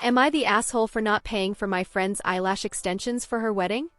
Am I the asshole for not paying for my friend's eyelash extensions for her wedding?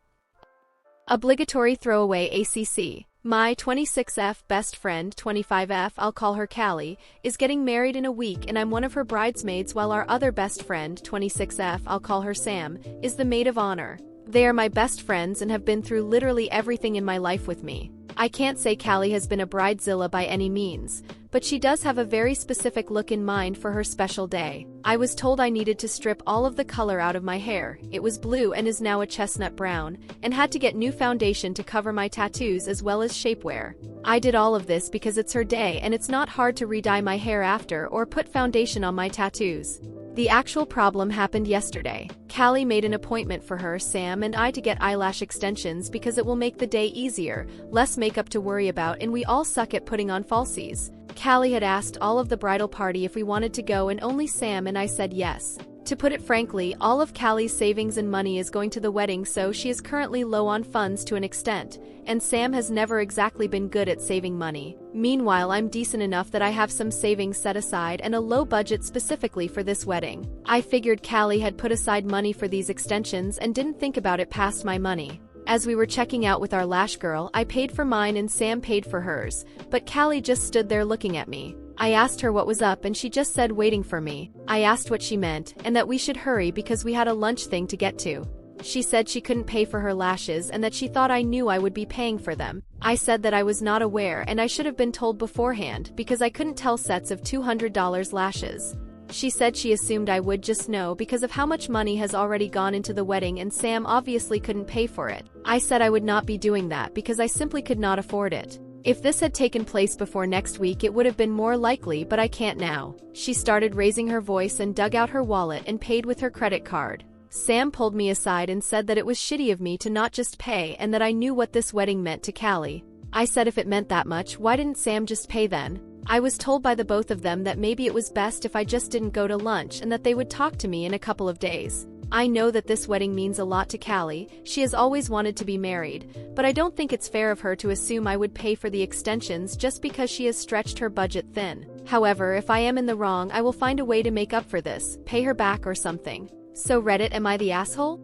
Obligatory throwaway ACC. My 26F best friend, 25F, I'll call her Callie, is getting married in a week and I'm one of her bridesmaids while our other best friend, 26F, I'll call her Sam, is the maid of honor. They are my best friends and have been through literally everything in my life with me. I can't say Callie has been a bridezilla by any means, but she does have a very specific look in mind for her special day. I was told I needed to strip all of the color out of my hair. It was blue and is now a chestnut brown, and had to get new foundation to cover my tattoos as well as shapewear. I did all of this because it's her day and it's not hard to re-dye my hair after or put foundation on my tattoos. The actual problem happened yesterday. Callie made an appointment for her, Sam, and I to get eyelash extensions because it will make the day easier, less makeup to worry about, and we all suck at putting on falsies. Callie had asked all of the bridal party if we wanted to go and only Sam and I said yes. To put it frankly, all of Callie's savings and money is going to the wedding, so she is currently low on funds to an extent, and Sam has never exactly been good at saving money. Meanwhile, I'm decent enough that I have some savings set aside and a low budget specifically for this wedding. I figured Callie had put aside money for these extensions and didn't think about it past my money. As we were checking out with our lash girl, I paid for mine and Sam paid for hers, but Callie just stood there looking at me. I asked her what was up and she just said waiting for me. I asked what she meant and that we should hurry because we had a lunch thing to get to. She said she couldn't pay for her lashes and that she thought I knew I would be paying for them. I said that I was not aware and I should have been told beforehand because I couldn't tell sets of $200 lashes. She said she assumed I would just know because of how much money has already gone into the wedding and Sam obviously couldn't pay for it. I said I would not be doing that because I simply could not afford it. If this had taken place before next week it would have been more likely, but I can't now. She started raising her voice and dug out her wallet and paid with her credit card. Sam pulled me aside and said that it was shitty of me to not just pay and that I knew what this wedding meant to Callie. I said if it meant that much, why didn't Sam just pay then? I was told by the both of them that maybe it was best if I just didn't go to lunch and that they would talk to me in a couple of days. I know that this wedding means a lot to Callie, she has always wanted to be married, but I don't think it's fair of her to assume I would pay for the extensions just because she has stretched her budget thin. However, if I am in the wrong, I will find a way to make up for this, pay her back or something. So Reddit, am I the asshole?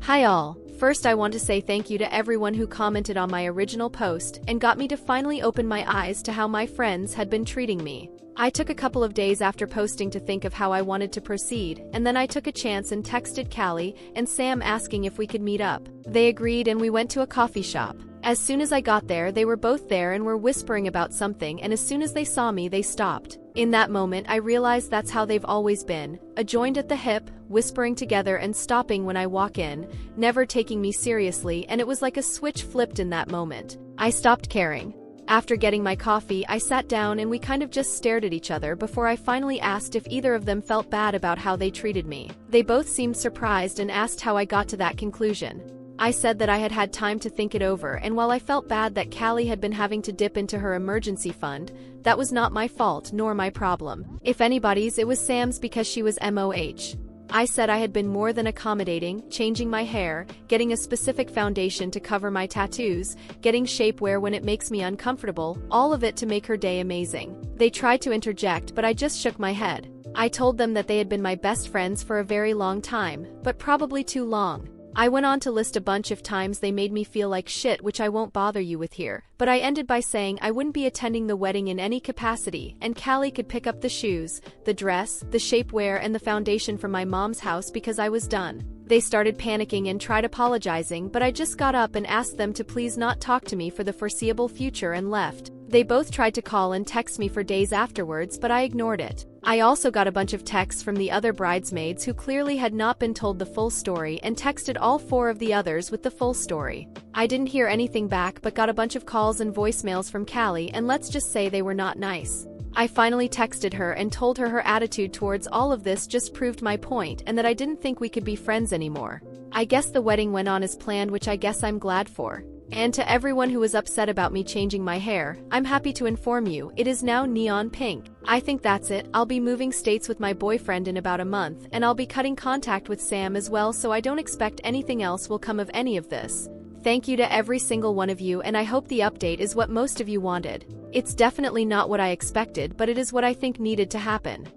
Hi all. First I want to say thank you to everyone who commented on my original post and got me to finally open my eyes to how my friends had been treating me. I took a couple of days after posting to think of how I wanted to proceed, and then I took a chance and texted Callie and Sam asking if we could meet up. They agreed and we went to a coffee shop. As soon as I got there, they were both there and were whispering about something, and as soon as they saw me, they stopped. In that moment, I realized that's how they've always been, joined at the hip, whispering together and stopping when I walk in, never taking me seriously, and it was like a switch flipped in that moment. I stopped caring. After getting my coffee, I sat down and we kind of just stared at each other before I finally asked if either of them felt bad about how they treated me. They both seemed surprised and asked how I got to that conclusion. I said that I had had time to think it over, and while I felt bad that Callie had been having to dip into her emergency fund, that was not my fault nor my problem. If anybody's, it was Sam's because she was MOH. I said I had been more than accommodating, changing my hair, getting a specific foundation to cover my tattoos, getting shapewear when it makes me uncomfortable, all of it to make her day amazing. They tried to interject, but I just shook my head. I told them that they had been my best friends for a very long time, but probably too long. I went on to list a bunch of times they made me feel like shit, which I won't bother you with here, but I ended by saying I wouldn't be attending the wedding in any capacity, and Callie could pick up the shoes, the dress, the shapewear and the foundation from my mom's house because I was done. They started panicking and tried apologizing, but I just got up and asked them to please not talk to me for the foreseeable future and left. They both tried to call and text me for days afterwards, but I ignored it. I also got a bunch of texts from the other bridesmaids who clearly had not been told the full story and texted all 4 of the others with the full story. I didn't hear anything back but got a bunch of calls and voicemails from Callie, and let's just say they were not nice. I finally texted her and told her her attitude towards all of this just proved my point and that I didn't think we could be friends anymore. I guess the wedding went on as planned, which I guess I'm glad for. And to everyone who was upset about me changing my hair, I'm happy to inform you, it is now neon pink. I think that's it. I'll be moving states with my boyfriend in about a month, and I'll be cutting contact with Sam as well, so I don't expect anything else will come of any of this. Thank you to every single one of you, and I hope the update is what most of you wanted. It's definitely not what I expected, but it is what I think needed to happen.